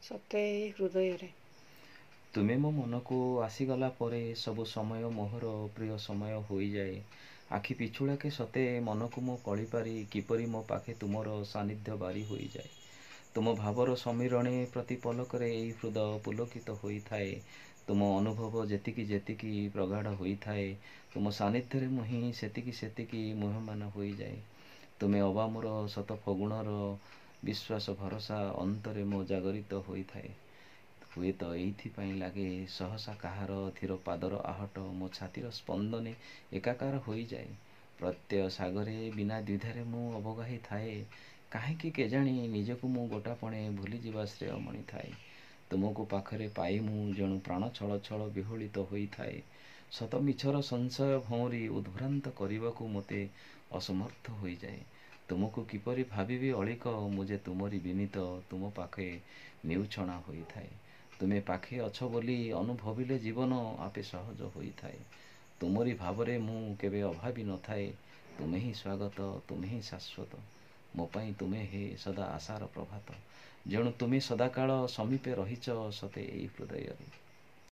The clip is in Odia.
ସତେ ଏହି ହୃଦୟରେ। ତୁମେ ମୋ ମନକୁ ଆସିଗଲା ପରେ ସବୁ ସମୟ ମୋହର ପ୍ରିୟ ସମୟ ହୋଇଯାଏ। ଆଖି ପିଛୁଳାକେ ସତେ ମନକୁ ମୁଁ କଳିପାରି କିପରି ମୋ ପାଖେ ତୁମର ସାନ୍ନିଧ୍ୟ ବାରି ହୋଇଯାଏ। ତୁମ ଭାବର ସମୀରଣେ ପ୍ରତି ପଲକରେ ଏହି ହୃଦୟ ପୁଲକିତ ହୋଇଥାଏ। ତୁମ ଅନୁଭବ ଯେତିକି ଯେତିକି ପ୍ରଗାଢ଼ ହୋଇଥାଏ, ତୁମ ସାନ୍ନିଧ୍ୟରେ ମୁଁ ହିଁ ସେତିକି ସେତିକି ମୁହ୍ୟମାନ ହୋଇଯାଏ। ତୁମେ ଅବା ମୋର ଶତ ଫଗୁଣର ବିଶ୍ୱାସ ଭରସା ଅନ୍ତରେ ମୋ ଜାଗରିତ ହୋଇଥାଏ। ହୁଏତ ଏଇଥିପାଇଁ ଲାଗେ ସହସା କାହାର ଧୀର ପାଦର ଆହଟ ମୋ ଛାତିର ସ୍ପନ୍ଦନେ ଏକାକାର ହୋଇଯାଏ। ପ୍ରତ୍ୟୟ ସାଗରେ ବିନା ଦ୍ୱିଧାରେ ମୁଁ ଅବଗାହି ଥାଏ। କାହିଁକି କେଜାଣି ନିଜକୁ ମୁଁ ଗୋଟାପଣେ ଭୁଲିଯିବା ଶ୍ରେୟ ମଣିଥାଏ। ତୁମକୁ ପାଖରେ ପାଇ ମୁଁ ଯେଣୁ ପ୍ରାଣ ଛଳ ଛଳ ବିହଳିତ ହୋଇଥାଏ। ଶତ ମିଛର ସଂଶୟ ଭଉଁରୀ ଉଦ୍ଭ୍ରାନ୍ତ କରିବାକୁ ମୋତେ ଅସମର୍ଥ ହୋଇଯାଏ। ତୁମକୁ କିପରି ଭାବିବି ଅଳିକ, ମୁଁ ଯେ ତୁମରି ବିନୀତ, ତୁମ ପାଖେ ନିଉଛଣା ହୋଇଥାଏ। ତୁମେ ପାଖେ ଅଛ ବୋଲି ଅନୁଭବିଲେ ଜୀବନ ଆପେ ସହଜ ହୋଇଥାଏ। ତୁମରି ଭାବରେ ମୁଁ କେବେ ଅଭାବି ନଥାଏ। ତୁମେ ହିଁ ସ୍ୱାଗତ, ତୁମେ ହିଁ ଶାଶ୍ୱତ। ମୋ ପାଇଁ ତୁମେ ହେ ସଦା ଆଶାର ପ୍ରଭାତ। ଯେଣୁ ତୁମେ ସଦାକାଳ ସମୀପେ ରହିଛ ସତେ ଏଇ ହୃଦୟରେ।